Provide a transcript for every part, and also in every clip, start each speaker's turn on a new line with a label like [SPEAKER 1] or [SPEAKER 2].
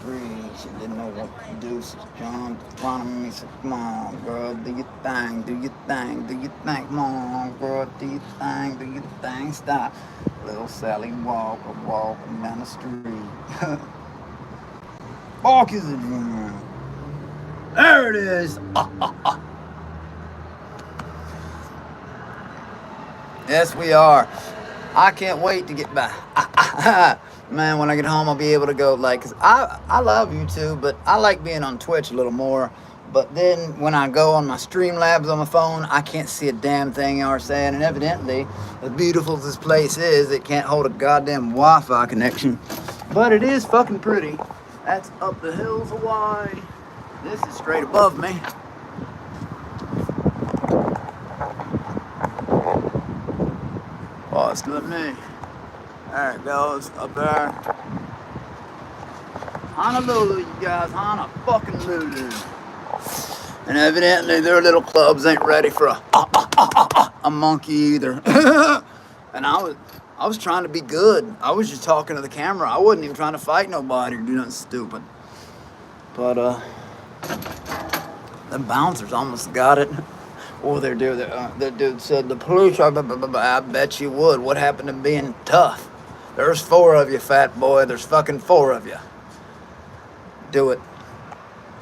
[SPEAKER 1] street. She didn't know what to do. She jumped in front of me. Said, come on, girl, do your thing, do your thing, do your thing. Come on, girl, do your thing, do your thing. Stop. Little Sally walking down the street. Walk is a dream. There it is. Yes, we are. I can't wait to get back. Man, when I get home, I'll be able to go, like, cause I love YouTube, but I like being on Twitch a little more. But then when I go on my Streamlabs on my phone, I can't see a damn thing y'all are saying. And evidently, as beautiful as this place is, it can't hold a goddamn Wi-Fi connection. But it is fucking pretty. That's up the hills of Hawaii. This is straight above me. Oh, it's good me. There it goes, up there. Honolulu, you guys, Honolulu. And evidently their little clubs ain't ready for a monkey either. And I was trying to be good. I was just talking to the camera. I wasn't even trying to fight nobody or do nothing stupid. But the bouncers almost got it. Oh, that dude said the police. I bet you would. What happened to being tough? There's 4 of you, fat boy. There's fucking 4 of you. Do it.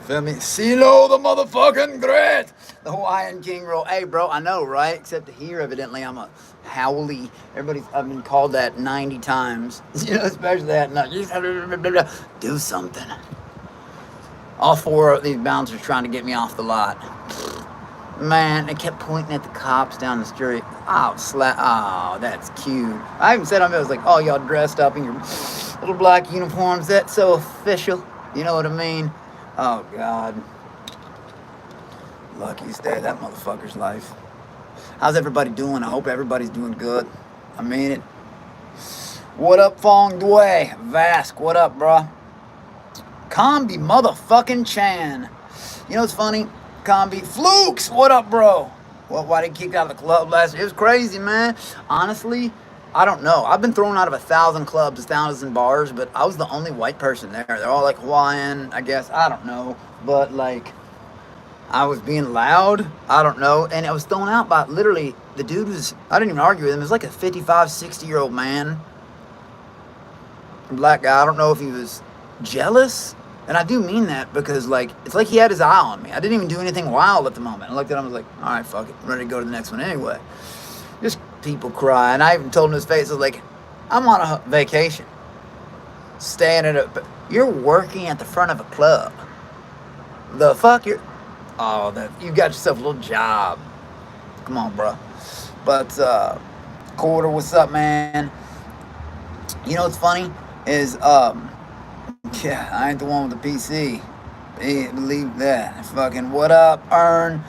[SPEAKER 1] Feel me? CeeLo the motherfucking great. The Hawaiian King roll. Hey, bro, I know, right? Except here, evidently, I'm a howly. I've been called that 90 times. You know, especially that. Do something. All 4 of these bouncers trying to get me off the lot. Man, they kept pointing at the cops down the street. Oh, that's cute. I even said on it, I was like, oh, y'all dressed up in your little black uniforms. That's so official. You know what I mean? Oh, God. Lucky's day, that motherfucker's life. How's everybody doing? I hope everybody's doing good. I mean it. What up, Fong Dway? Vask, what up, bruh? Combi motherfucking Chan. You know what's funny? Combi Flukes, what up, bro? Well, why did he kick out of the club last year? It was crazy, man. Honestly, I don't know. I've been thrown out of 1,000 clubs, 1,000 bars, but I was the only white person there. They're all like Hawaiian, I guess. I don't know. But like, I was being loud. I don't know. And I was thrown out by literally, the dude was, I didn't even argue with him. It was like a 55, 60-year-old man. Black guy. I don't know if he was jealous. And I do mean that because, like, it's like he had his eye on me. I didn't even do anything wild at the moment. I looked at him and was like, all right, fuck it. I'm ready to go to the next one anyway. Just people cry. And I even told him to his face, I was like, I'm on a vacation. Staying at a... You're working at the front of a club. The fuck? You got yourself a little job. Come on, bro. But, Quarter, what's up, man? You know what's funny? Is, yeah, I ain't the one with the PC. Believe that. Fucking what up, Ern?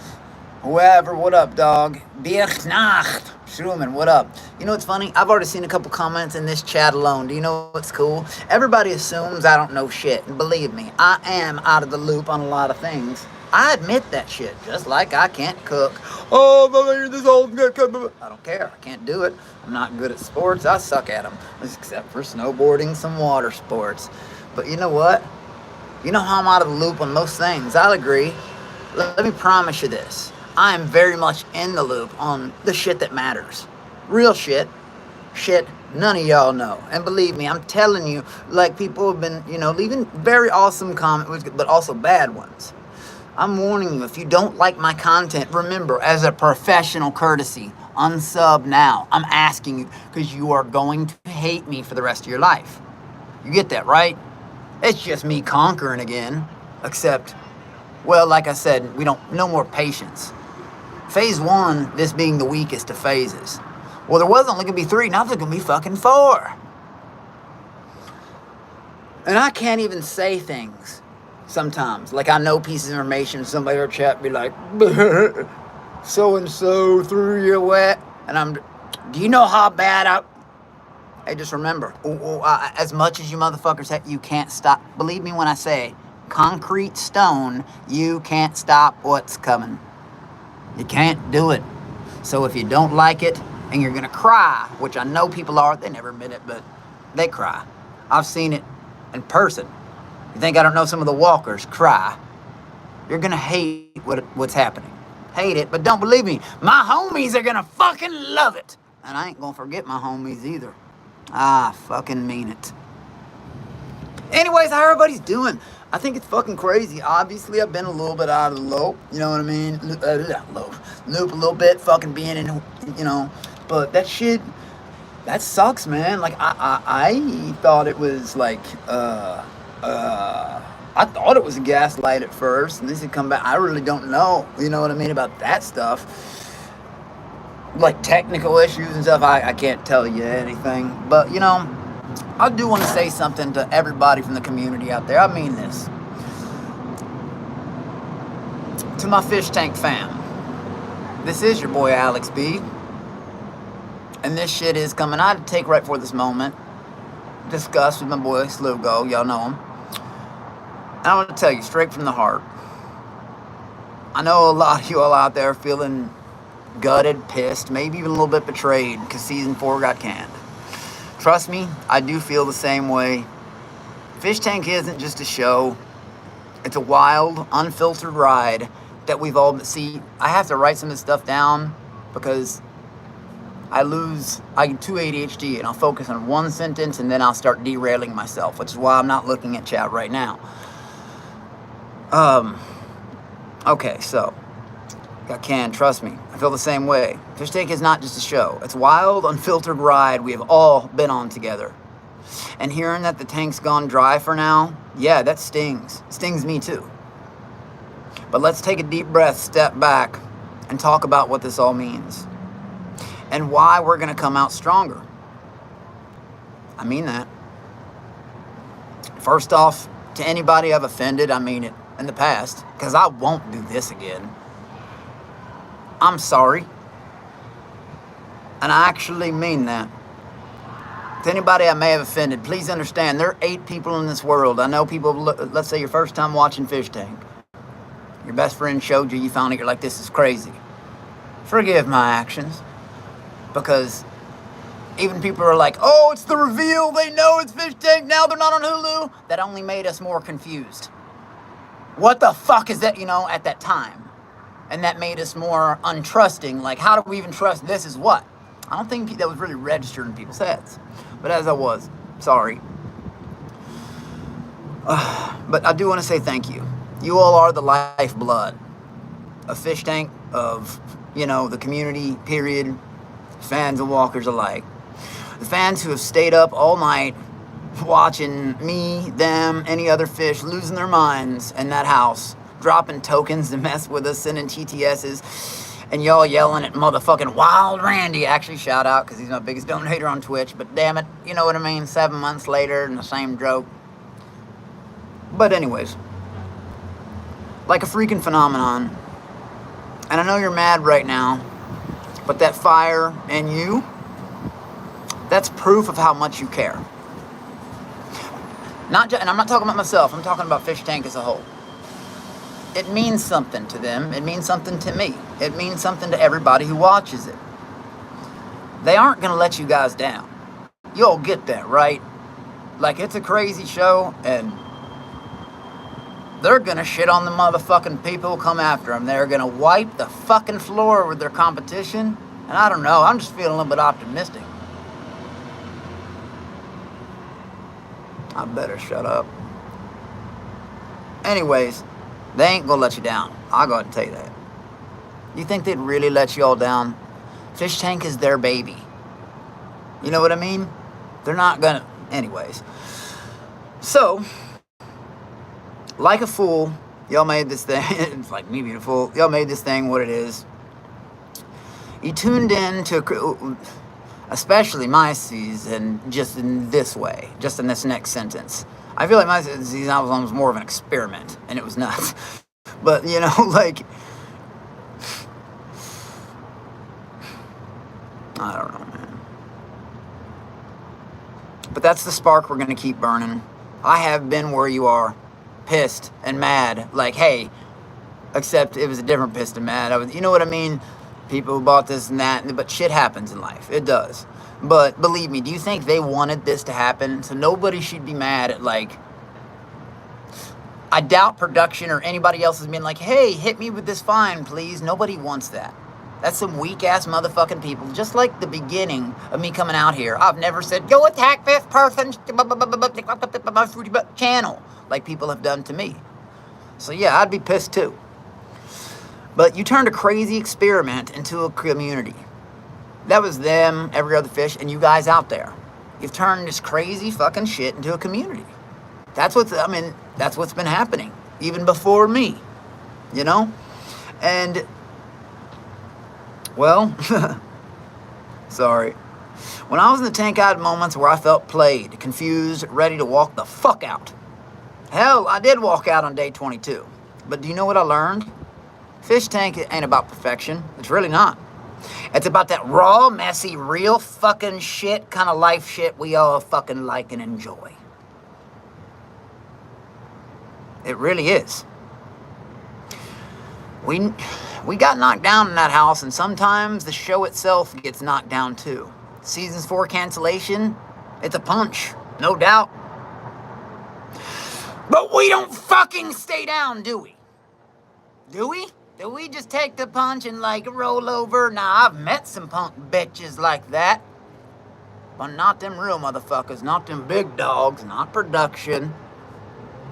[SPEAKER 1] Whoever, what up, dog? Birchnacht. Schruman, what up? You know what's funny? I've already seen a couple comments in this chat alone. Do you know what's cool? Everybody assumes I don't know shit. And believe me, I am out of the loop on a lot of things. I admit that shit, just like I can't cook. Oh, but you're this old good cook. I don't care. I can't do it. I'm not good at sports. I suck at them, except for snowboarding, some water sports. But you know what? You know how I'm out of the loop on most things. I'll agree. Let me promise you this. I am very much in the loop on the shit that matters. Real shit. Shit none of y'all know. And believe me, I'm telling you, like, people have been, leaving very awesome comments, but also bad ones. I'm warning you, if you don't like my content, remember, as a professional courtesy, unsub now. I'm asking you, because you are going to hate me for the rest of your life. You get that, right? It's just me conquering again. Except, well, like I said, no more patience. Phase 1, this being the weakest of phases. Well, there was only going to be 3, now there's going to be fucking 4. And I can't even say things sometimes. Like, I know pieces of information, somebody in our chat be like, so-and-so threw you wet. And do you know how bad Hey, just remember, as much as you motherfuckers have, you can't stop. Believe me when I say, concrete stone, you can't stop what's coming. You can't do it. So if you don't like it, and you're going to cry, which I know people are, they never admit it, but they cry. I've seen it in person. You think I don't know some of the walkers cry? You're gonna hate what's happening. Hate it, but don't believe me. My homies are gonna fucking love it. And I ain't gonna forget my homies either. I fucking mean it. Anyways, how everybody's doing? I think it's fucking crazy. Obviously, I've been a little bit out of the loop. You know what I mean? Loop a little bit. Fucking being in, you know. But that shit, that sucks, man. Like, I thought it was like, I thought it was a gaslight at first, and this had come back. I really don't know, you know what I mean, about that stuff. Like technical issues and stuff, I can't tell you anything. But, you know, I do want to say something to everybody from the community out there. I mean this. To my Fishtank fam. This is your boy Alex B. And this shit is coming. I had to take right before this moment. Discuss with my boy Slugo. Y'all know him. And I want to tell you straight from the heart. I know a lot of you all out there feeling gutted, pissed, maybe even a little bit betrayed because season 4 got canned. Trust me, I do feel the same way. Fishtank isn't just a show. It's a wild, unfiltered ride that we've all... See, I have to write some of this stuff down because I get too ADHD and I'll focus on one sentence and then I'll start derailing myself, which is why I'm not looking at chat right now. Okay, so, got canned, trust me. I feel the same way. Fishtank is not just a show. It's a wild, unfiltered ride we have all been on together. And hearing that the tank's gone dry for now, yeah, that stings. Stings me too. But let's take a deep breath, step back, and talk about what this all means. And why we're gonna come out stronger. I mean that. First off, to anybody I've offended, I mean it. In the past, because I won't do this again. I'm sorry. And I actually mean that. To anybody I may have offended, please understand, there are 8 people in this world. I know people, let's say your first time watching Fishtank. Your best friend showed you, you found it, you're like, this is crazy. Forgive my actions. Because even people are like, oh, it's the reveal, they know it's Fishtank, now they're not on Hulu. That only made us more confused. What the fuck is that, you know, at that time? And that made us more untrusting. Like, how do we even trust this is what? I don't think that was really registered in people's heads. But as I was, sorry. But I do want to say thank you. You all are the lifeblood of Fishtank, of, you know, the community, period. Fans and walkers alike. The fans who have stayed up all night watching me, them, any other fish losing their minds in that house, dropping tokens to mess with us, sending TTSs, and y'all yelling at motherfucking Wild Randy. Actually, shout out, because he's my biggest donator on Twitch, but damn it, you know what I mean, 7 months later, and the same joke. But anyways, like a freaking phenomenon, and I know you're mad right now, but that fire in you, that's proof of how much you care. And I'm not talking about myself, I'm talking about Fishtank as a whole. It means something to them, it means something to me, it means something to everybody who watches it. They aren't gonna let you guys down. You'll get that, right? Like, it's a crazy show, and they're gonna shit on the motherfucking people who come after them. They're gonna wipe the fucking floor with their competition, and I don't know, I'm just feeling a little bit optimistic. I better shut up. Anyways, they ain't gonna let you down. I'll go ahead and tell you that. You think they'd really let you all down? Fishtank is their baby. You know what I mean? They're not gonna... Anyways. So, like a fool, y'all made this thing... It's like me being a fool. Y'all made this thing what it is. You tuned in to... Especially my season, just in this way, just in this next sentence. I feel like my season was more of an experiment, and it was nuts. But, you know, like, I don't know, man. But that's the spark we're going to keep burning. I have been where you are, pissed and mad, like, hey, except it was a different pissed and mad. You know what I mean? People who bought this and that, but shit happens in life. It does. But believe me, do you think they wanted this to happen? So nobody should be mad at, like, I doubt production or anybody else has been like, hey, hit me with this fine, please. Nobody wants that. That's some weak-ass motherfucking people. Just like the beginning of me coming out here. I've never said, go attack this person's channel, like people have done to me. So yeah, I'd be pissed too. But you turned a crazy experiment into a community. That was them, every other fish, and you guys out there. You've turned this crazy fucking shit into a community. That's what's been happening, even before me, you know? And, well, sorry. When I was in the tank, I had moments where I felt played, confused, ready to walk the fuck out. Hell, I did walk out on day 22. But do you know what I learned? Fishtank ain't about perfection. It's really not. It's about that raw, messy, real fucking shit kind of life shit we all fucking like and enjoy. It really is. We got knocked down in that house, and sometimes the show itself gets knocked down too. Seasons 4 cancellation, it's a punch, no doubt. But we don't fucking stay down, do we? Do we? Do we just take the punch and like roll over? Nah, I've met some punk bitches like that. But not them real motherfuckers, not them big dogs, not production.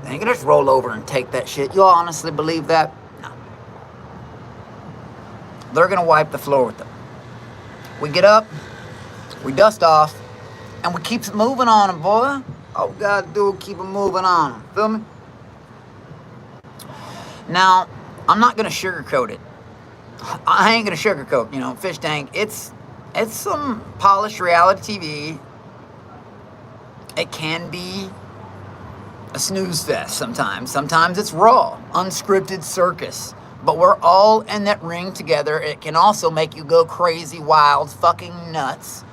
[SPEAKER 1] They ain't gonna just roll over and take that shit. You honestly believe that? No. They're gonna wipe the floor with them. We get up, we dust off, and we keep moving on them, boy. All we gotta do is keep them moving on them. Feel me? Now, I'm not gonna sugarcoat it. I ain't gonna sugarcoat, Fishtank. It's some polished reality TV. It can be a snooze fest sometimes. Sometimes it's raw, unscripted circus. But we're all in that ring together. It can also make you go crazy, wild, fucking nuts.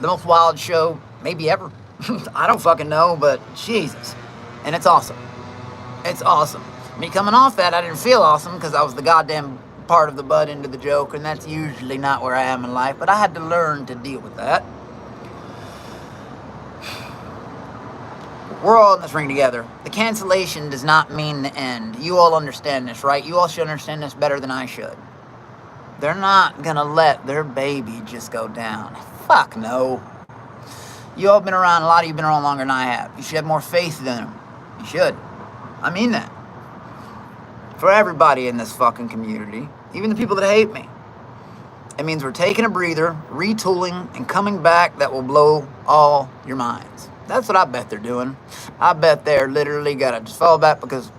[SPEAKER 1] The most wild show maybe ever. I don't fucking know, but Jesus. And it's awesome. It's awesome. Me coming off that, I didn't feel awesome because I was the goddamn part of the butt end of the joke, and that's usually not where I am in life, but I had to learn to deal with that. We're all in this ring together. The cancellation does not mean the end. You all understand this, right? You all should understand this better than I should. They're not gonna let their baby just go down. Fuck no. You all been around, a lot of you been around longer than I have. You should have more faith than them. You should. I mean that. For everybody in this fucking community, even the people that hate me. It means we're taking a breather, retooling, and coming back that will blow all your minds. That's what I bet they're doing. I bet they're literally gotta just fall back because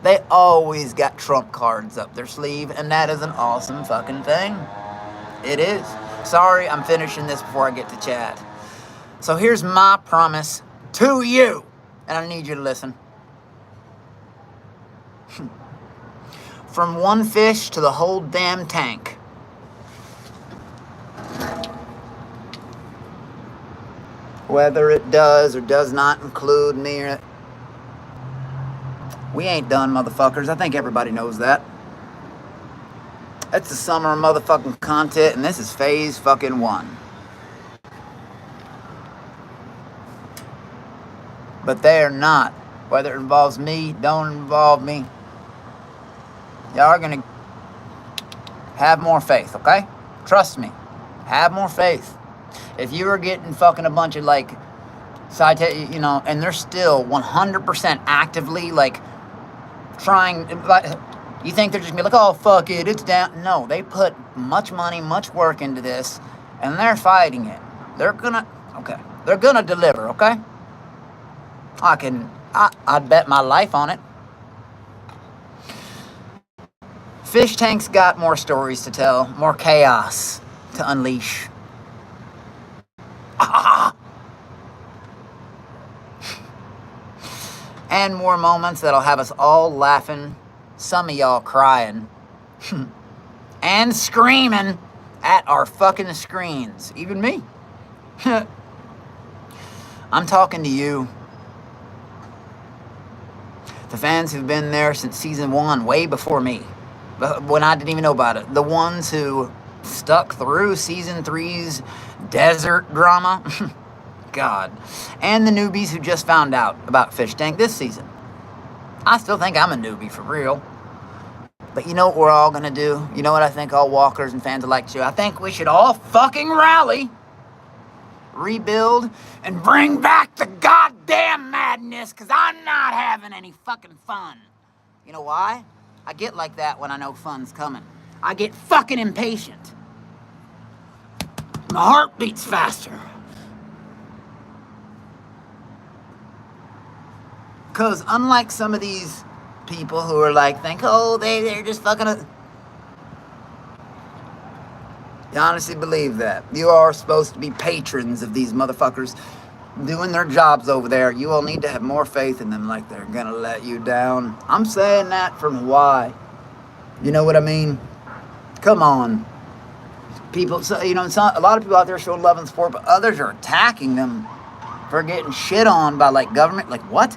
[SPEAKER 1] they always got trump cards up their sleeve, and that is an awesome fucking thing. It is. Sorry, I'm finishing this before I get to chat. So here's my promise to you, and I need you to listen. From one fish to the whole damn tank. Whether it does or does not include me, we ain't done, motherfuckers. I think everybody knows that. It's the summer of motherfucking content, and this is phase fucking 1. But they are not. Whether it involves me, don't involve me. Y'all are gonna have more faith, okay? Trust me. Have more faith. If you are getting fucking a bunch of like and they're still 100% actively like trying, like, you think they're just gonna be like, oh fuck it, it's down. No, they put much money, much work into this, and they're fighting it. They're gonna deliver, okay? I'd bet my life on it. Fishtank's got more stories to tell, more chaos to unleash. And more moments that'll have us all laughing, some of y'all crying, and screaming at our fucking screens. Even me. I'm talking to you. The fans who've been there since season 1, way before me. When I didn't even know about it. The ones who stuck through season 3's desert drama. God. And the newbies who just found out about Fishtank this season. I still think I'm a newbie for real. But you know what we're all gonna do? You know what I think all walkers and fans alike too? I think we should all fucking rally, rebuild, and bring back the goddamn madness, because I'm not having any fucking fun. You know why? I get like that when I know fun's coming. I get fucking impatient. My heart beats faster. Because unlike some of these people who are like, they're just fucking... You honestly believe that? You are supposed to be patrons of these motherfuckers doing their jobs over there. You all need to have more faith in them, like they're gonna let you down. I'm saying that from Hawaii. You know what I mean? Come on. People, so, you know, a lot of people out there show love and support, but others are attacking them for getting shit on by, like, government. Like, what?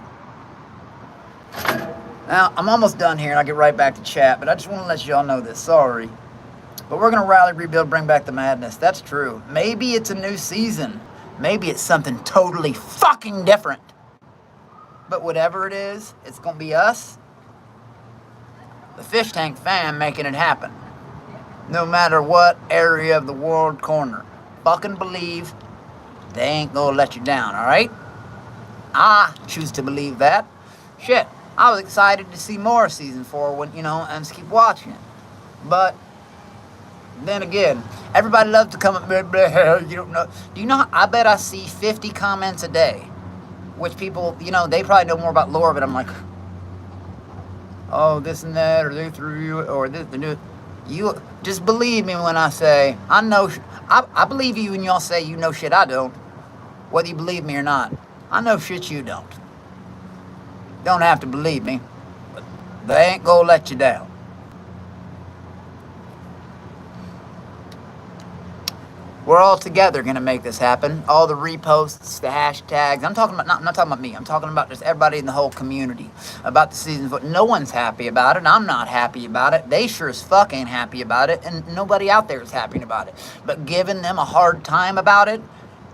[SPEAKER 1] Now, I'm almost done here, and I'll get right back to chat, but I just want to let y'all know this. Sorry. But we're going to rally, rebuild, bring back the madness. That's true. Maybe it's a new season. Maybe it's something totally fucking different. But whatever it is, it's going to be us, the Fishtank fam, making it happen. No matter what area of the world corner. Fucking believe they ain't going to let you down, all right? I choose to believe that. Shit, I was excited to see more season 4 when, and just keep watching it. But then again, everybody loves to come up, blah, blah, you don't know. Do you know, I bet I see 50 comments a day, which people, they probably know more about lore, but I'm like, oh, this and that, or they threw you, or this, the new. You just believe me when I say, I believe you when y'all say you know shit I don't, whether you believe me or not. I know shit you don't. Don't have to believe me, but they ain't gonna let you down. We're all together gonna make this happen. All the reposts, the hashtags. I'm not talking about me. I'm talking about just everybody in the whole community about the season. No one's happy about it. I'm not happy about it. They sure as fuck ain't happy about it, and nobody out there is happy about it. But giving them a hard time about it,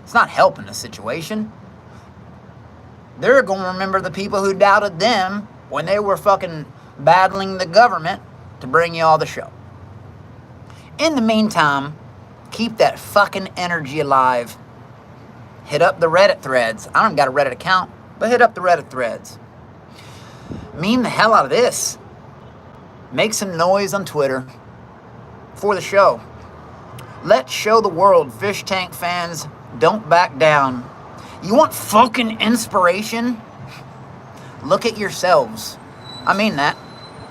[SPEAKER 1] it's not helping the situation. They're gonna remember the people who doubted them when they were fucking battling the government to bring you all the show. In the meantime, keep that fucking energy alive. Hit up the Reddit threads. I don't got a Reddit account, but hit up the Reddit threads. Meme the hell out of this. Make some noise on Twitter for the show. Let's show the world Fishtank fans don't back down. You want fucking inspiration? Look at yourselves. I mean that.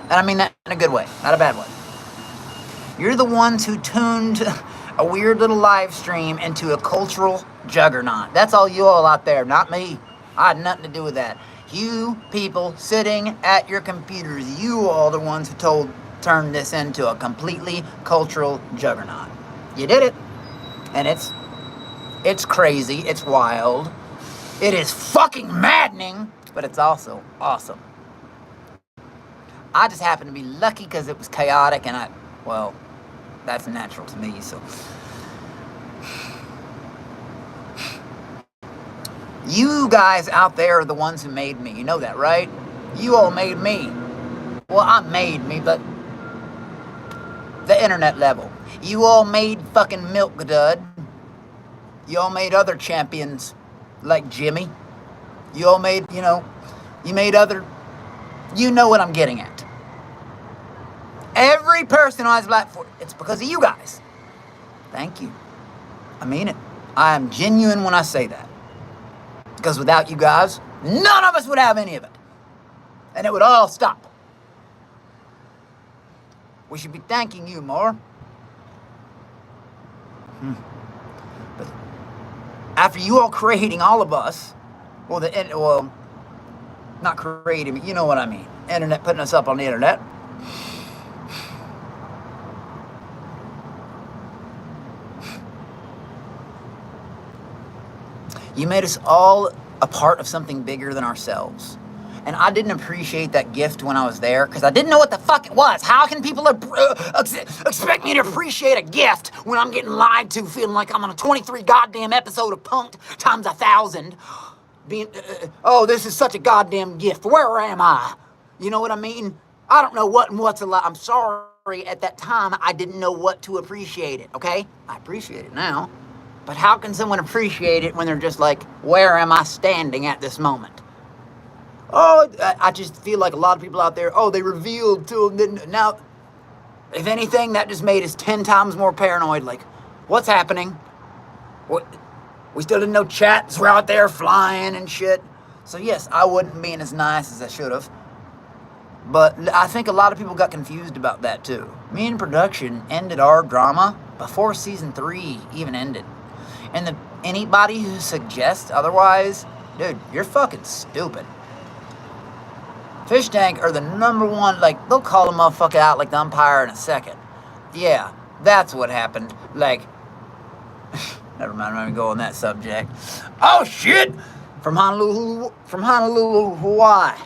[SPEAKER 1] And I mean that in a good way, not a bad way. You're the ones who tuned a weird little live stream into a cultural juggernaut. That's all you all out there, not me. I had nothing to do with that. You people sitting at your computers, you all the ones who turned this into a completely cultural juggernaut. You did it. And it's crazy, it's wild. It is fucking maddening, but it's also awesome. I just happen to be lucky because it was chaotic and that's natural to me, so. You guys out there are the ones who made me. You know that, right? You all made me. Well, I made me, but the internet level. You all made fucking Milk Dud. You all made other champions like Jimmy. You all made, you made other, you know what I'm getting at. Every person on this platform, it's because of you guys. Thank you. I mean it. I am genuine when I say that. Because without you guys, none of us would have any of it. And it would all stop. We should be thanking you more. But after you all creating all of us, not creating, but you know what I mean. Internet, putting us up on the internet. You made us all a part of something bigger than ourselves. And I didn't appreciate that gift when I was there because I didn't know what the fuck it was. How can people expect me to appreciate a gift when I'm getting lied to, feeling like I'm on a 23 goddamn episode of Punk'd times 1,000? This is such a goddamn gift. Where am I? You know what I mean? I don't know what and what's a lot. I'm sorry, at that time, I didn't know what to appreciate it, okay? I appreciate it now. But how can someone appreciate it when they're just like, where am I standing at this moment? Oh, I just feel like a lot of people out there, oh, they revealed to them. Now, if anything, that just made us 10 times more paranoid. Like, what's happening? What? We still didn't know chats were out there flying and shit. So yes, I wasn't being as nice as I should have. But I think a lot of people got confused about that too. Me and production ended our drama before season 3 even ended. And anybody who suggests otherwise, dude, you're fucking stupid. Fishtank are the #1, like, they'll call a motherfucker out like the umpire in a second. Yeah, that's what happened. Like, never mind, I'm not gonna go on that subject. Oh shit! From Honolulu, Hawaii.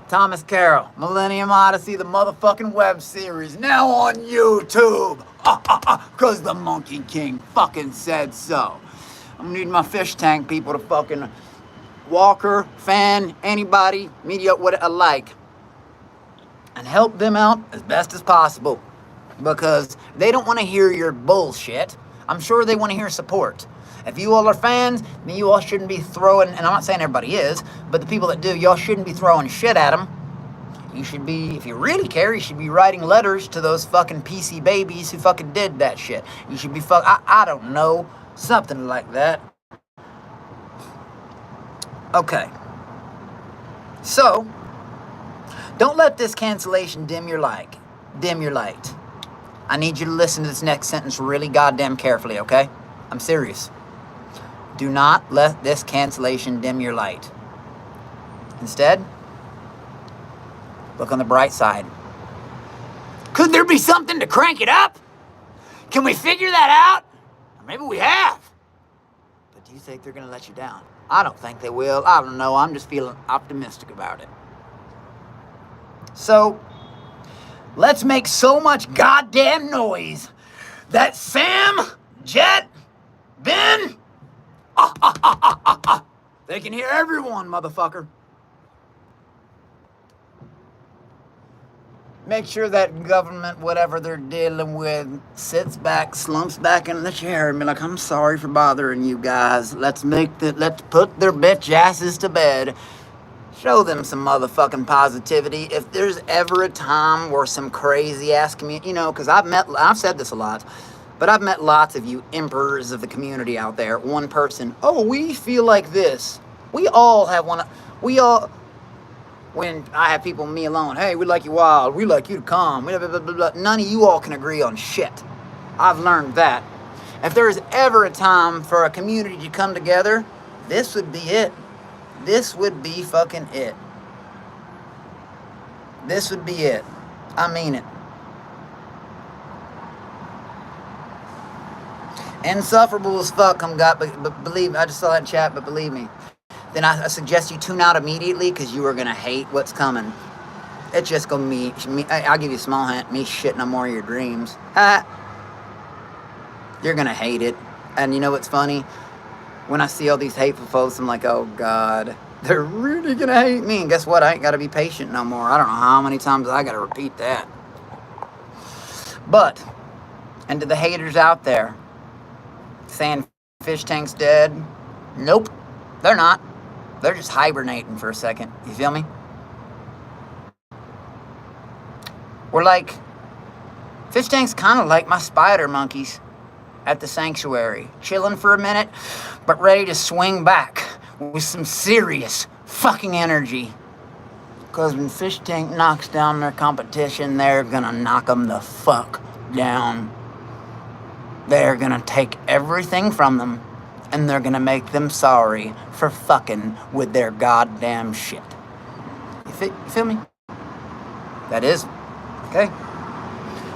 [SPEAKER 1] Thomas Carroll, Millennium Odyssey, the motherfucking web series, now on YouTube. Cause the Monkey King fucking said so. I'm gonna need my Fishtank people to fucking Walker, fan, anybody, media, what I like, and help them out as best as possible, because they don't want to hear your bullshit. I'm sure they want to hear support. If you all are fans, then you all shouldn't be throwing, and I'm not saying everybody is, but the people that do, y'all shouldn't be throwing shit at them. You should be, if you really care, you should be writing letters to those fucking PC babies who fucking did that shit. You should be I don't know, something like that. Okay. So, don't let this cancellation dim your light. I need you to listen to this next sentence really goddamn carefully, okay? I'm serious. Do not let this cancellation dim your light. Instead, look on the bright side. Could there be something to crank it up? Can we figure that out? Or maybe we have. But do you think they're going to let you down? I don't think they will. I don't know. I'm just feeling optimistic about it. So, let's make so much goddamn noise that Sam, Jet, Ben, they can hear everyone, motherfucker. Make sure that government, whatever they're dealing with, sits back, slumps back in the chair and be like, I'm sorry for bothering you guys. Let's put their bitch asses to bed. Show them some motherfucking positivity. If there's ever a time where some crazy ass community, because I've said this a lot, but I've met lots of you emperors of the community out there. One person, oh, we feel like this. We all have when I have people, me alone, hey, we like you wild, we like you to calm, blah, blah, blah, blah. None of you all can agree on shit. I've learned that. If there's ever a time for a community to come together, this would be it. This would be fucking it. This would be it. I mean it. Insufferable as fuck come God, but believe me, I just saw that in chat, but believe me. Then I suggest you tune out immediately, because you are going to hate what's coming. It's just going to be me. I'll give you a small hint. Me shitting on more of your dreams. Ha! You're going to hate it. And you know what's funny? When I see all these hateful folks, I'm like, oh, God. They're really going to hate me. And guess what? I ain't got to be patient no more. I don't know how many times I got to repeat that. But, and to the haters out there, saying Fishtank's dead, nope, they're not. They're just hibernating for a second. You feel me? We're like, Fishtank's kind of like my spider monkeys at the sanctuary. Chilling for a minute, but ready to swing back with some serious fucking energy. Because when Fishtank knocks down their competition, they're gonna knock them the fuck down. They're gonna take everything from them, and they're gonna make them sorry for fucking with their goddamn shit. You feel me? That is. Okay?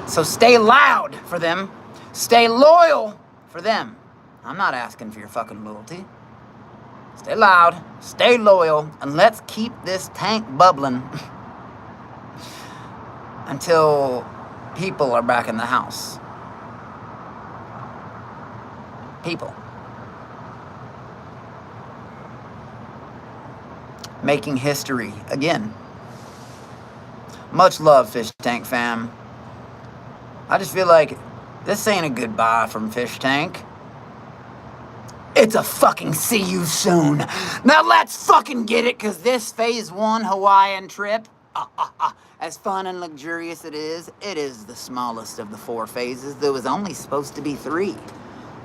[SPEAKER 1] So stay loud for them. Stay loyal for them. I'm not asking for your fucking loyalty. Stay loud, stay loyal, and let's keep this tank bubbling until people are back in the house. People. Making history again. Much love, Fishtank fam. I just feel like this ain't a goodbye from Fishtank. It's a fucking see you soon. Now let's fucking get it, because this phase 1 Hawaiian trip, as fun and luxurious it is the smallest of the 4 phases. There was only supposed to be 3.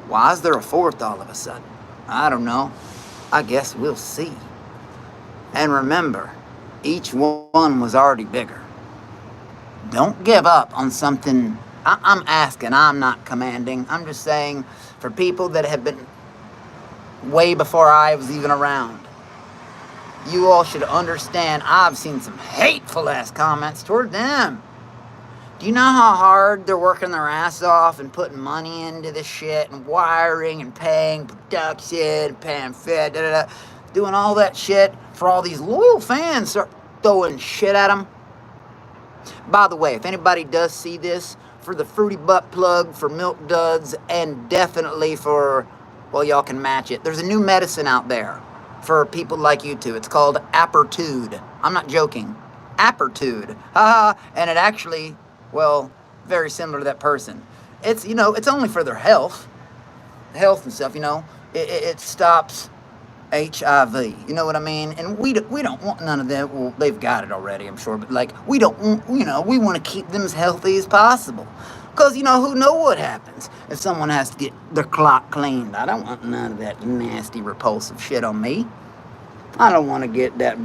[SPEAKER 1] Why is there a 4th all of a sudden? I don't know. I guess we'll see. And remember, each one was already bigger. Don't give up on something. I'm asking, I'm not commanding. I'm just saying, for people that have been way before I was even around, you all should understand. I've seen some hateful ass comments toward them. Do you know how hard they're working their ass off and putting money into this shit and wiring and paying production and paying fit, doing all that shit for all these loyal fans start throwing shit at them? By the way, if anybody does see this, for the fruity butt plug for Milk Duds, and definitely for, well, y'all can match it. There's a new medicine out there for people like you two. It's called Apertude. I'm not joking. Apertude. And it actually, well, very similar to that person. It's, it's only for their health and stuff, It stops HIV, you know what I mean? And we don't want none of that. Well, they've got it already, I'm sure, but we don't want, we want to keep them as healthy as possible. Because, who knows what happens if someone has to get their clock cleaned. I don't want none of that nasty, repulsive shit on me. I don't want to get that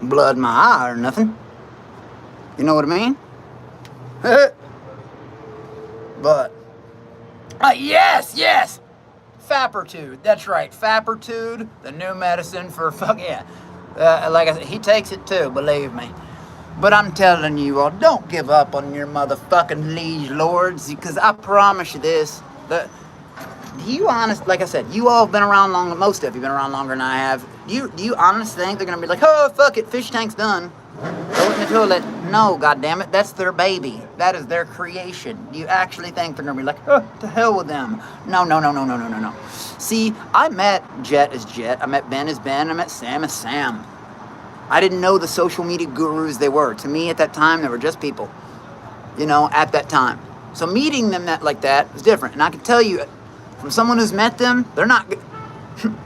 [SPEAKER 1] blood in my eye or nothing. You know what I mean? But, yes! Fapertude, that's right, Fapertude, the new medicine for like I said, he takes it too, believe me. But I'm telling you all, don't give up on your motherfucking liege lords, because I promise you this, do you honest, like I said, you all have been around long, most of you have been around longer than I have. Do you honestly think they're gonna be like, oh fuck it, Fishtank's done, throw it in the toilet? No, goddammit, that's their baby. That is their creation. Do you actually think they're gonna be like, oh, to hell with them? No. See, I met Jet as Jet, I met Ben as Ben, I met Sam as Sam. I didn't know the social media gurus they were. To me, at that time, they were just people, at that time. So meeting them like that is different. And I can tell you, from someone who's met them, they're not,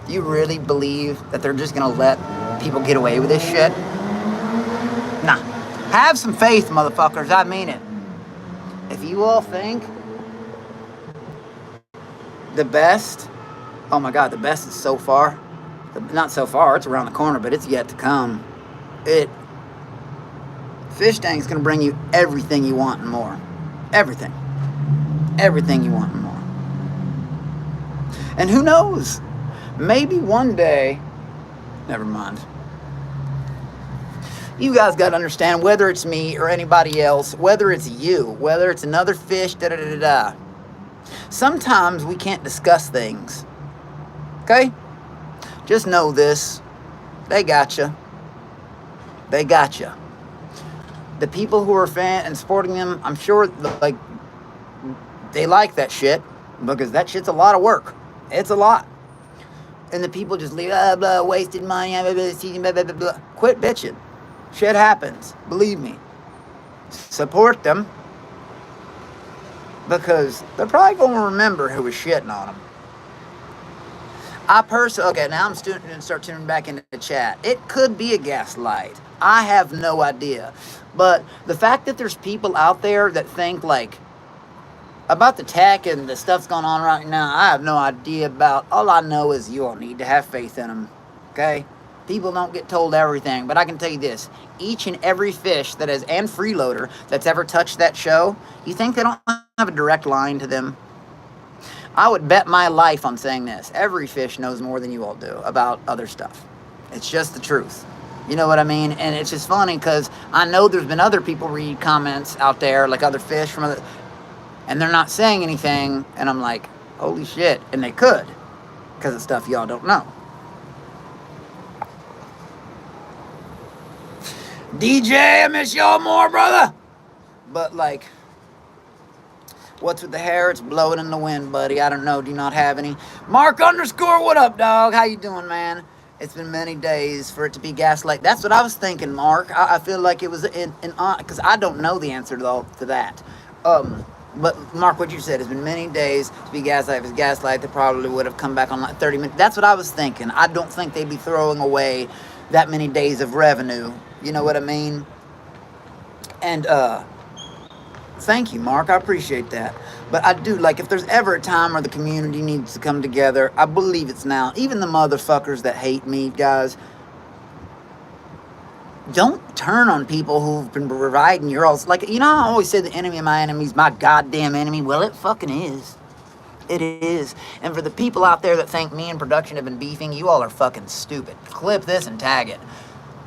[SPEAKER 1] you really believe that they're just gonna let people get away with this shit? Nah. Have some faith, motherfuckers. I mean it. If you all think the best, oh my God, the best is so far. Not so far, it's around the corner, but it's yet to come. Fishtank's gonna bring you everything you want and more. Everything. Everything you want and more. And who knows? Maybe one day, never mind. You guys got to understand, whether it's me or anybody else, whether it's you, whether it's another fish, sometimes we can't discuss things. Okay? Just know this. They got you. They got you. The people who are fan and supporting them, I'm sure, they like that shit, because that shit's a lot of work. It's a lot. And the people just leave, wasted money, blah, blah, blah. Quit bitching. Shit happens. Believe me. Support them, because they're probably going to remember who was shitting on them. Okay, now I'm going to start tuning back into the chat. It could be a gaslight. I have no idea. But the fact that there's people out there that think, about the tech and the stuff's going on right now, I have no idea about. All I know is you all need to have faith in them. Okay? People don't get told everything. But I can tell you this. Each and every fish that has, and freeloader, that's ever touched that show, you think they don't have a direct line to them? I would bet my life on saying this. Every fish knows more than you all do about other stuff. It's just the truth. You know what I mean? And it's just funny, because I know there's been other people read comments out there, like other fish from other, and they're not saying anything, and I'm like, holy shit. And they could, because of stuff y'all don't know. DJ, I miss y'all more, brother. But what's with the hair? It's blowing in the wind, buddy. I don't know. Do you not have any? Mark _ what up, dog? How you doing, man? It's been many days for it to be gaslight. That's what I was thinking, Mark. I feel like it was because I don't know the answer to that. But Mark, what you said, it's been many days to be gaslight. If it's gaslight, they probably would have come back on like 30 minutes. That's what I was thinking. I don't think they'd be throwing away that many days of revenue. You know what I mean? And thank you, Mark. I appreciate that. But I do, like, if there's ever a time where the community needs to come together, I believe it's now. Even the motherfuckers that hate me, guys, don't turn on people who've been providing your all. Like, you know, I always say the enemy of my enemy is my goddamn enemy. Well, it fucking is. It is. And for the people out there that think me and production have been beefing, you all are fucking stupid. Clip this and tag it.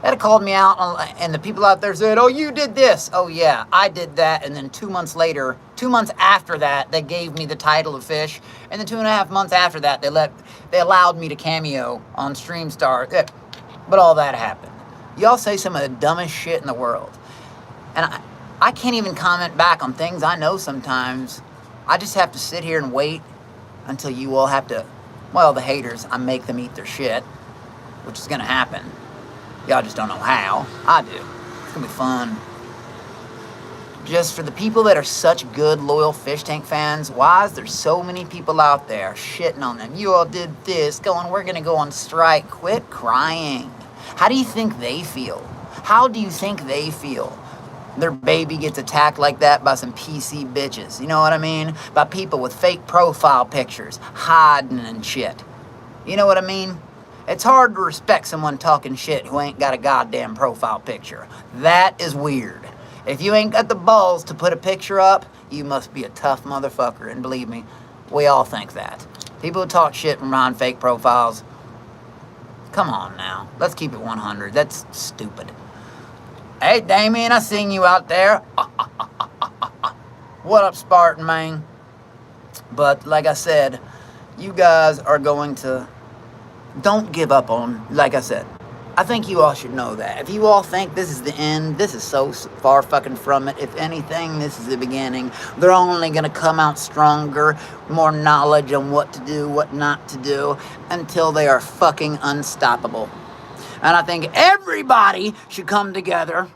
[SPEAKER 1] That called me out, and the people out there said, oh, you did this. Oh, yeah, I did that. And then 2 months later, 2 months after that, they gave me the title of Fish. And then 2.5 months after that, they allowed me to cameo on StreamStar. But all that happened. Y'all say some of the dumbest shit in the world. And I can't even comment back on things I know sometimes. I just have to sit here and wait until you all have to, well, the haters, I make them eat their shit, which is going to happen. Y'all just don't know how. I do. It's going to be fun. Just for the people that are such good, loyal Fishtank fans, why is there so many people out there shitting on them? You all did this, going, we're going to go on strike. Quit crying. How do you think they feel? How do you think they feel? Their baby gets attacked like that by some PC bitches. You know what I mean? By people with fake profile pictures, hiding and shit. You know what I mean? It's hard to respect someone talking shit who ain't got a goddamn profile picture. That is weird. If you ain't got the balls to put a picture up, you must be a tough motherfucker. And believe me, we all think that. People who talk shit from behind fake profiles, come on now. Let's keep it 100. That's stupid. Hey, Damien, I seen you out there. What up, Spartan, man? But like I said, you guys are going to... Don't give up on, like I said, I think you all should know that. If you all think this is the end, this is so far fucking from it. If anything, this is the beginning. They're only going to come out stronger, more knowledge on what to do, what not to do, until they are fucking unstoppable. And I think everybody should come together.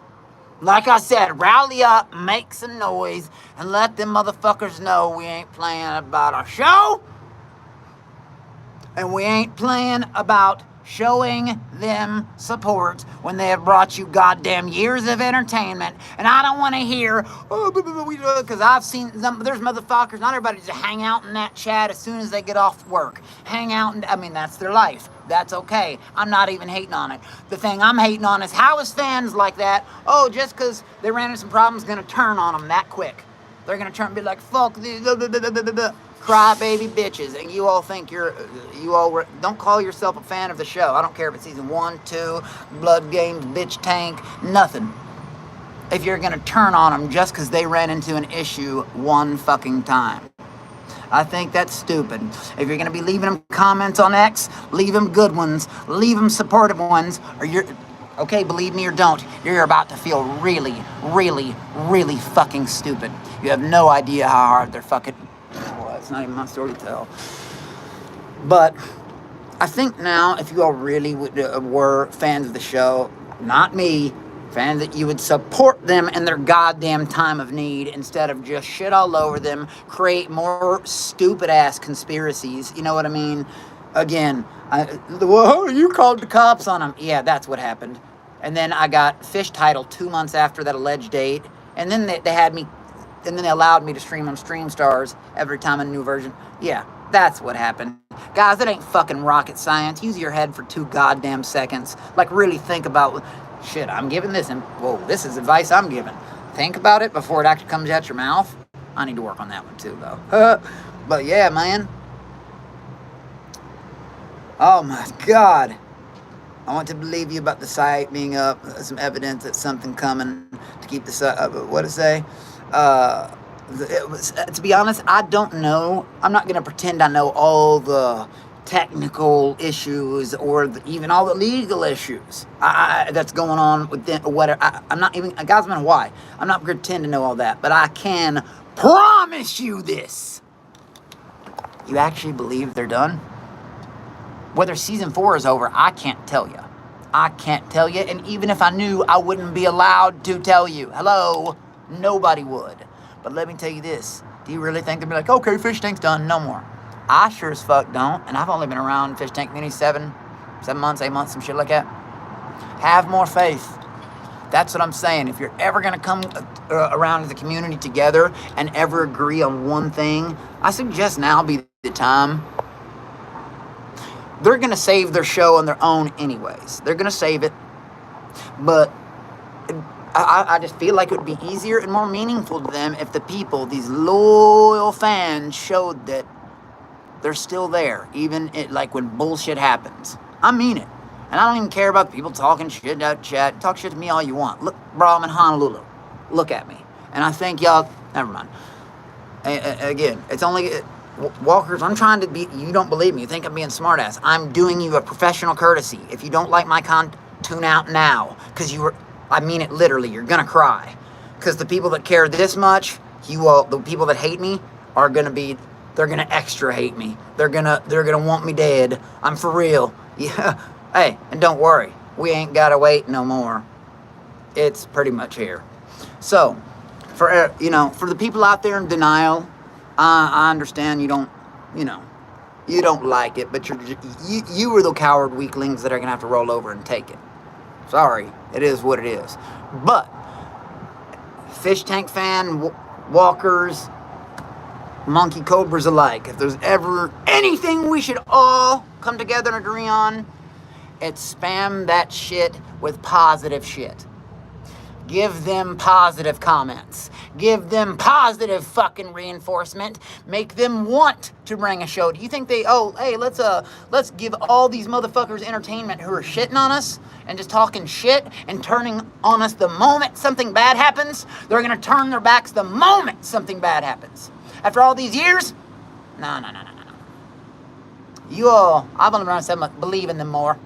[SPEAKER 1] Like I said, rally up, make some noise, and let them motherfuckers know we ain't playing about our show. And we ain't playing about showing them support when they have brought you goddamn years of entertainment. And I don't want to hear, because I've seen there's motherfuckers, not everybody just hang out in that chat as soon as they get off work. Hang out, and I mean, that's their life. That's okay. I'm not even hating on it. The thing I'm hating on is how is fans like that, oh, just because they ran into some problems, going to turn on them that quick. They're going to turn and be like, fuck these, crybaby bitches. And you all think don't call yourself a fan of the show. I don't care if it's season 1, 2, Blood Games, Bitch Tank, nothing. If you're going to turn on them just because they ran into an issue one fucking time. I think that's stupid. If you're going to be leaving them comments on X, leave them good ones. Leave them supportive ones. Or you're... Okay, believe me or don't, you're about to feel really, really, really fucking stupid. You have no idea how hard they're fucking... Well, it's not even my story to tell. But I think now, if you all really were fans of the show, not me, fans that you would support them in their goddamn time of need instead of just shit all over them, create more stupid-ass conspiracies, you know what I mean? Again, you called the cops on them. Yeah, that's what happened. And then I got Fish title 2 months after that alleged date. And then they had me, and then they allowed me to stream on StreamStars every time a new version. Yeah, that's what happened. Guys, it ain't fucking rocket science. Use your head for 2 goddamn seconds. Like, really think about, shit, I'm giving this, and whoa, this is advice I'm giving. Think about it before it actually comes out your mouth. I need to work on that one too, though. But yeah, man. Oh my God. I want to believe you about the site being up. Some evidence that something coming to keep the site up. What to say? To be honest, I don't know. I'm not going to pretend I know all the technical issues or even all the legal issues that's going on with whatever. I'm not even, guys, I know why. I'm not going to pretend to know all that. But I can promise you this. You actually believe they're done? Whether season 4 is over, I can't tell you. I can't tell you, and even if I knew, I wouldn't be allowed to tell you. Hello? Nobody would. But let me tell you this. Do you really think they'd be like, okay, Fishtank's done, no more? I sure as fuck don't, and I've only been around Fishtank community 7 months, 8 months, some shit like that. Have more faith. That's what I'm saying. If you're ever going to come around as a community together and ever agree on one thing, I suggest now be the time. They're going to save their show on their own anyways. They're going to save it. But I just feel like it would be easier and more meaningful to them if the people, these loyal fans, showed that they're still there, even like when bullshit happens. I mean it. And I don't even care about the people talking shit out chat. Talk shit to me all you want. Look, bro, I'm in Honolulu. Look at me. And I think y'all, never mind. Again, it's only, walkers, I'm trying to be, you don't believe me. You think I'm being smartass. I'm doing you a professional courtesy. If you don't like my content, tune out now. Because I mean it literally, you're going to cry. Because the people that care this much, the people that hate me are going to be, they're going to extra hate me. They're going to want me dead. I'm for real. Yeah. Hey, and don't worry, we ain't gotta wait no more. It's pretty much here. So, for the people out there in denial, I understand you don't like it, but you are the coward weaklings that are gonna have to roll over and take it. Sorry, it is what it is. But Fishtank fan, walkers, monkey cobras alike, if there's ever anything we should all come together and agree on, it's spam that shit with positive shit. Give them positive comments. Give them positive fucking reinforcement. Make them want to bring a show. Do you think let's give all these motherfuckers entertainment who are shitting on us and just talking shit and turning on us the moment something bad happens? They're gonna turn their backs the moment something bad happens. After all these years? No. You all, I've only been around 7 months, believe in them more.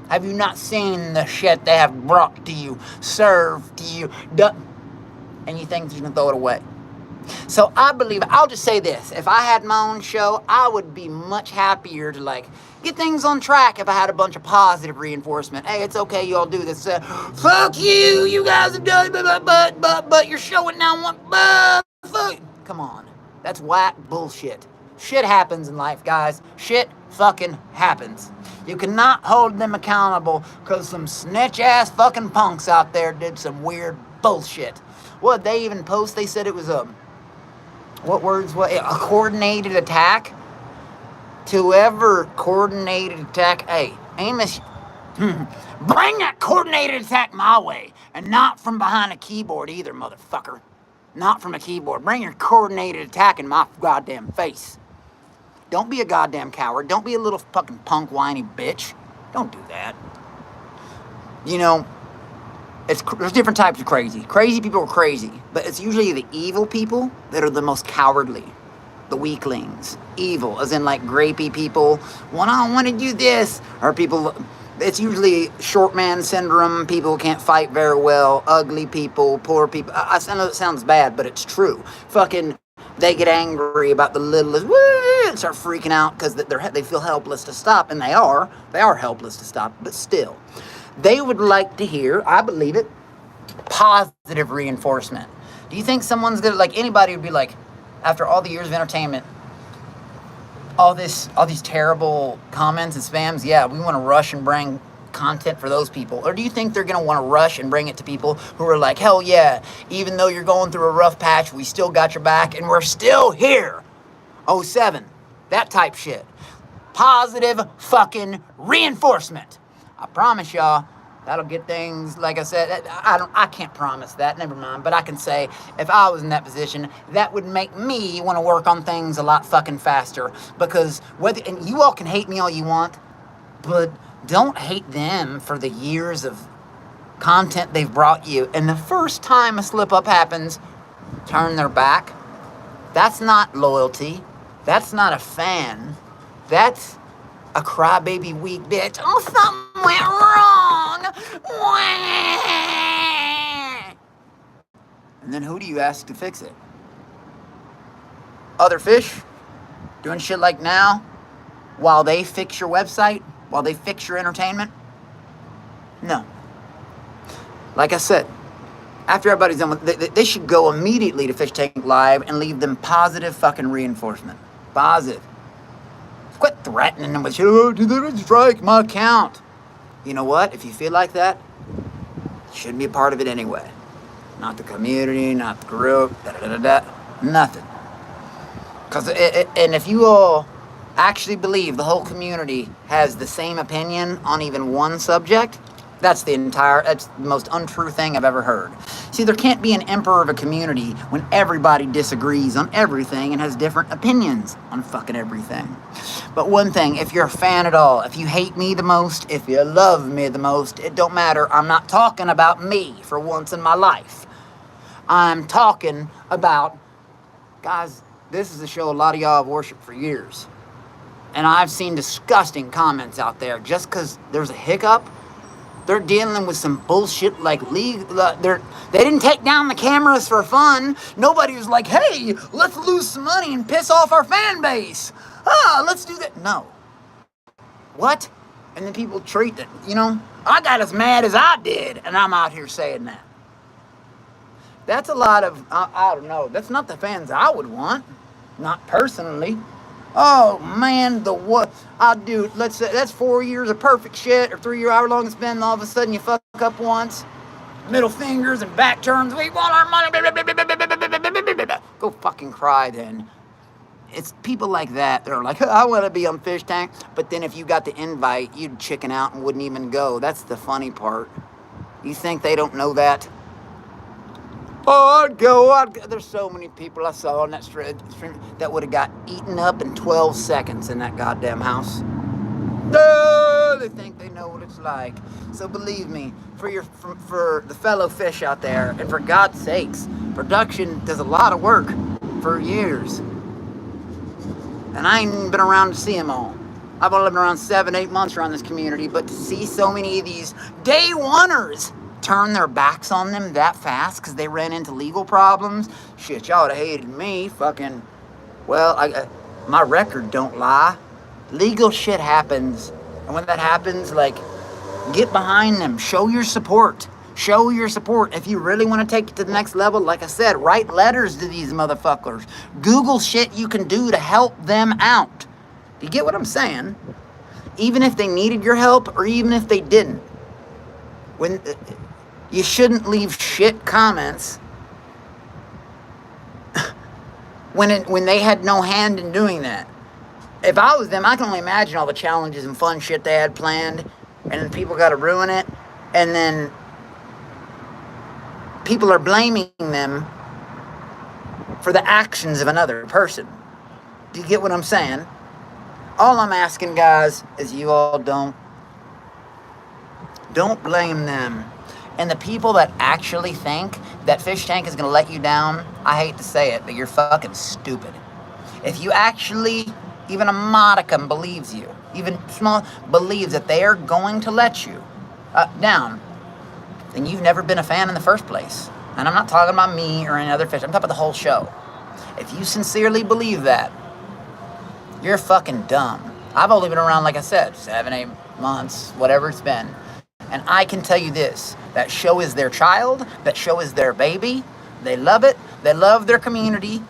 [SPEAKER 1] Have you not seen the shit they have brought to you, served to you, done, and you think you can throw it away? So I believe, I'll just say this, if I had my own show, I would be much happier to get things on track if I had a bunch of positive reinforcement. Hey, it's okay, you all do this. Fuck you, you guys have done it, but you're showing now one, fuck. Come on, that's whack bullshit. Shit happens in life, guys. Shit fucking happens. You cannot hold them accountable because some snitch-ass fucking punks out there did some weird bullshit. What, they even post, they said it was a coordinated attack? To whoever coordinated attack, hey, Amos, bring that coordinated attack my way, and not from behind a keyboard either, motherfucker. Not from a keyboard. Bring your coordinated attack in my goddamn face. Don't be a goddamn coward. Don't be a little fucking punk whiny bitch. Don't do that. There's different types of crazy. Crazy people are crazy, but it's usually the evil people that are the most cowardly. The weaklings. Evil, as in grapey people. Well, I don't want to do this. Or people, it's usually short man syndrome. People can't fight very well. Ugly people, poor people. I know it sounds bad, but it's true. Fucking, they get angry about the littlest, and start freaking out because they feel helpless to stop, and they are helpless to stop, but still, they would like to hear, I believe it, positive reinforcement. Do you think someone's gonna, anybody would be after all the years of entertainment, all these terrible comments and spams, yeah, we want to rush and bring content for those people? Or do you think they're going to want to rush and bring it to people who are like, hell yeah, even though you're going through a rough patch, we still got your back and we're still here? 07, that type shit. Positive fucking reinforcement. I promise y'all, that'll get things, like I said, I can't promise that, never mind, but I can say, if I was in that position, that would make me want to work on things a lot fucking faster, because and you all can hate me all you want, but don't hate them for the years of content they've brought you, and the first time a slip-up happens, turn their back. That's not loyalty. That's not a fan. That's a crybaby weak bitch. Oh, something went wrong. And then who do you ask to fix it? Other fish? Doing shit like now? while they fix your website, while they fix your entertainment? No. Like I said, after everybody's done with, they should go immediately to Fishtank Live and leave them positive fucking reinforcement. Positive. Quit threatening them with, oh, did they strike my account? You know what? If you feel like that, you shouldn't be a part of it anyway. Not the community, not the group, nothing. And if you all actually believe the whole community has the same opinion on even one subject, that's the most untrue thing I've ever heard. See, there can't be an emperor of a community when everybody disagrees on everything and has different opinions on fucking everything. But one thing, if you're a fan at all, if you hate me the most, if you love me the most, it don't matter. I'm not talking about me for once in my life. I'm talking about, guys, this is a show a lot of y'all have worshipped for years. And I've seen disgusting comments out there just because there's a hiccup. They're dealing with some bullshit like they didn't take down the cameras for fun. Nobody was like, hey, let's lose some money and piss off our fan base. Let's do that. No. What? And then people treat it, I got as mad as I did, and I'm out here saying that. That's a lot of, I don't know, that's not the fans I would want. Not personally. Oh man, dude, let's say that's 4 years of perfect shit, or 3 year, however long it's been, and all of a sudden you fuck up once. Middle fingers and back turns, we want our money. Go fucking cry then. It's people like that are like, I want to be on Fishtank, but then if you got the invite, you'd chicken out and wouldn't even go. That's the funny part. You think they don't know that? Oh, I'd go. There's so many people I saw on that stream that would have got eaten up in 12 seconds in that goddamn house. They think they know what it's like. So believe me, for the fellow fish out there, and for God's sakes, production does a lot of work for years. And I ain't even been around to see them all. I've only been around 7-8 months around this community, but to see so many of these day oneers turn their backs on them that fast because they ran into legal problems. Shit, y'all would have hated me. Fucking, well, my record don't lie. Legal shit happens. And when that happens, get behind them. Show your support. Show your support. If you really want to take it to the next level, like I said, write letters to these motherfuckers. Google shit you can do to help them out. You get what I'm saying? Even if they needed your help or even if they didn't. You shouldn't leave shit comments when they had no hand in doing that. If I was them, I can only imagine all the challenges and fun shit they had planned, and then people got to ruin it, and then people are blaming them for the actions of another person. Do you get what I'm saying? All I'm asking, guys, is you all don't blame them. And the people that actually think that Fishtank is going to let you down, I hate to say it, but you're fucking stupid. If you actually, even a modicum believes you, even small, believes that they are going to let you down, then you've never been a fan in the first place. And I'm not talking about me or any other fish. I'm talking about the whole show. If you sincerely believe that, you're fucking dumb. I've only been around, like I said, 7-8 months, whatever it's been. And I can tell you this, that show is their child, that show is their baby. They love it. They love their community.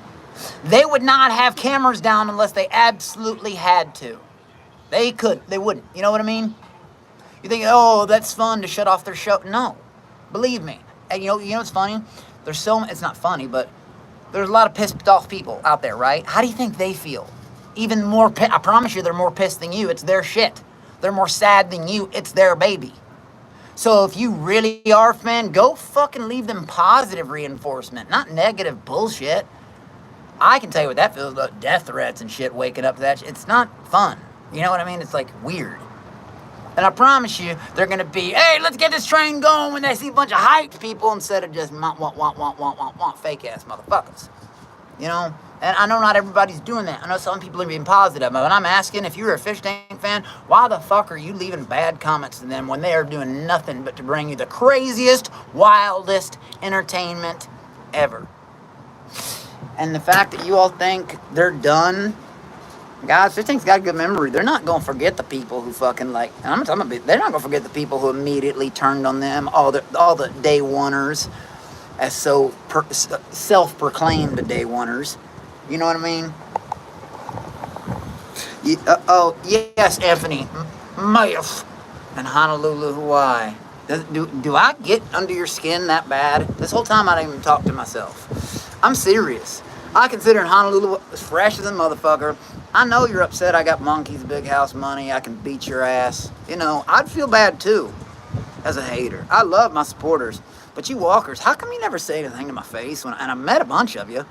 [SPEAKER 1] They would not have cameras down unless they absolutely had to. They wouldn't. You know what I mean? You think, oh, that's fun to shut off their show. No, believe me. And you know what's funny? It's not funny, but there's a lot of pissed off people out there, right? How do you think they feel? Even more, I promise you they're more pissed than you. It's their shit. They're more sad than you. It's their baby. So if you really are a fan, go fucking leave them positive reinforcement, not negative bullshit. I can tell you what that feels about, death threats and shit, waking up to that shit. It's not fun. You know what I mean? It's weird. And I promise you, they're going to be, hey, let's get this train going when they see a bunch of hyped people instead of just want fake-ass motherfuckers. And I know not everybody's doing that. I know some people are being positive. But I'm asking, if you're a Fishtank fan, why the fuck are you leaving bad comments to them when they are doing nothing but to bring you the craziest, wildest entertainment ever? And the fact that you all think they're done, Guys, Fishtank's got a good memory. They're not gonna forget the people who fucking like. And I'm talking about. They're not gonna forget the people who immediately turned on them. All the day oneers, as self-proclaimed day oneers. You know what I mean? Oh yes, Anthony, Mayf, in Honolulu, Hawaii. Do I get under your skin that bad? This whole time I didn't even talk to myself. I'm serious. I consider Honolulu as fresh as a motherfucker. I know you're upset I got monkeys, big house money, I can beat your ass. You know, I'd feel bad too, as a hater. I love my supporters. But you walkers, how come you never say anything to my face? And I met a bunch of you.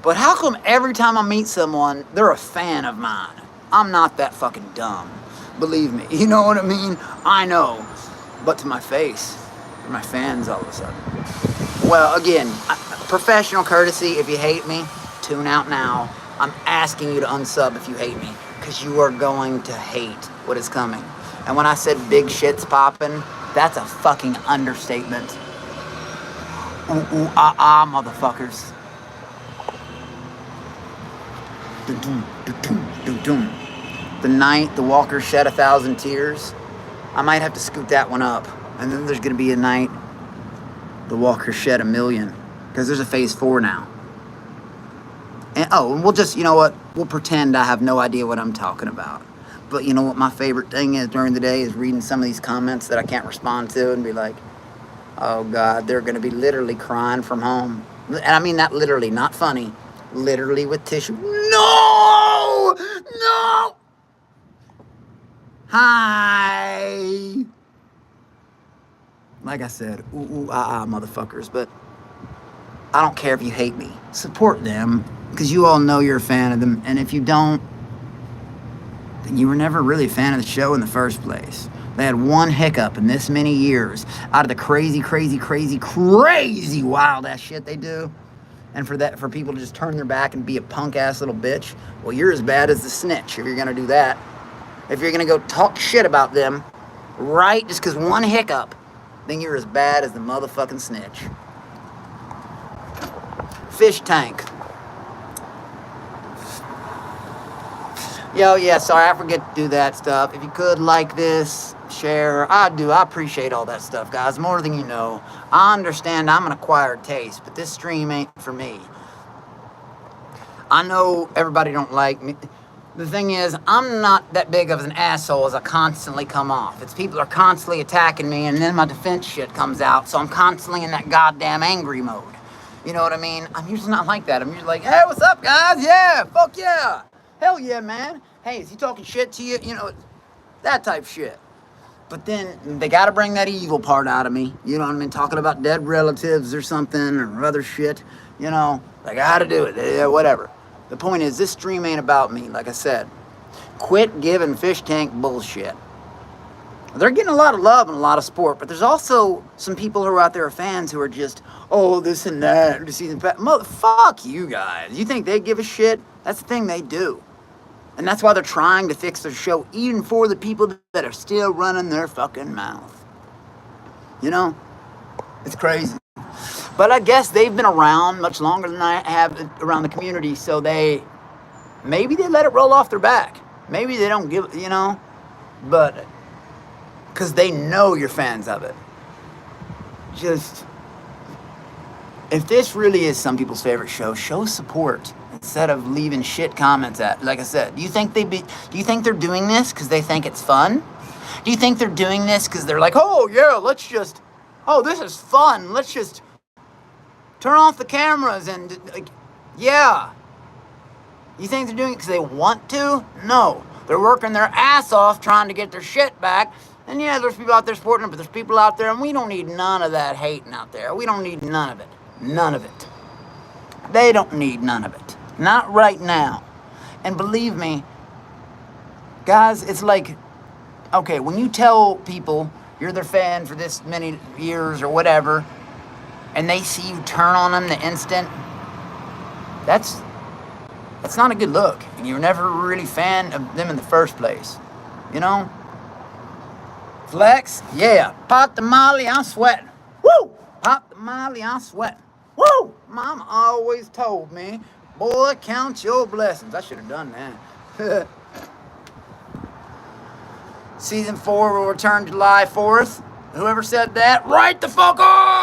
[SPEAKER 1] But how come every time I meet someone, they're a fan of mine? I'm not that fucking dumb. Believe me. You know what I mean? I know. But to my face, they're my fans all of a sudden. Well, again, professional courtesy. If you hate me, tune out now. I'm asking you to unsub if you hate me, because you are going to hate what is coming. And when I said big shit's popping, that's a fucking understatement. Ooh, ooh, ah, ah, motherfuckers. The night the walker shed 1,000 tears, I might have to scoot that one up. And then there's going to be a night the walker shed 1,000,000, because there's a phase 4 now. And we'll just, you know what, we'll pretend I have no idea what I'm talking about. But you know what my favorite thing is during the day is reading some of these comments that I can't respond to and be like, oh God, they're going to be literally crying from home. And I mean that literally, not funny. Literally with tissue. No! No! Hi! Like I said, ooh, ooh, ah, ah, motherfuckers. But I don't care if you hate me. Support them, because you all know you're a fan of them. And if you don't, then you were never really a fan of the show in the first place. They had one hiccup in this many years out of the crazy, crazy, crazy, crazy wild ass shit they do. And for people to just turn their back and be a punk ass little bitch, well, you're as bad as the snitch if you're gonna do that. If you're gonna go talk shit about them, right, just because one hiccup, then you're as bad as the motherfucking snitch. Fishtank. Yo, yeah, sorry, I forget to do that stuff. If you could like this, share, I appreciate all that stuff, guys, more than you know. I understand I'm an acquired taste, but this stream ain't for me. I know everybody don't like me. The thing is, I'm not that big of an asshole as I constantly come off. It's people are constantly attacking me, and then my defense shit comes out, so I'm constantly in that goddamn angry mode. You know what I mean? I'm usually not like that. I'm usually like, hey, what's up, guys? Yeah, fuck yeah. Hell yeah, man. Hey, is he talking shit to you? You know, that type shit. But then they got to bring that evil part out of me. You know what I mean? Talking about dead relatives or something or other shit. You know, they got to do it. Yeah, whatever. The point is, this stream ain't about me, like I said. Quit giving Fishtank bullshit. They're getting a lot of love and a lot of support, but there's also some people who are out there, fans, who are just, oh, this and that, this season. Fuck you guys. You think they give a shit? That's the thing they do. And that's why they're trying to fix their show, even for the people that are still running their fucking mouth. You know? It's crazy. But I guess they've been around much longer than I have around the community, so maybe they let it roll off their back. Maybe they don't give, you know? But, because they know you're fans of it. Just, if this really is some people's favorite show, show support. Instead of leaving shit comments at, like I said, do you think they're doing this because they think it's fun? Do you think they're doing this because they're like, oh yeah, this is fun, let's just turn off the cameras and, like, yeah. You think they're doing it because they want to? No. They're working their ass off trying to get their shit back. And yeah, there's people out there supporting them, but there's people out there, and we don't need none of that hating out there. We don't need none of it. None of it. They don't need none of it. Not right now. And believe me, guys, it's like, okay, when you tell people you're their fan for this many years or whatever, and they see you turn on them the instant, that's not a good look. And you're never really a fan of them in the first place. You know? Flex? Yeah. Pop the molly, I'm sweating. Woo! Pop the molly, I'm sweating. Woo! Mama always told me, boy, count your blessings. I should have done that. Season 4 will return July 4th. Whoever said that, right the fuck on!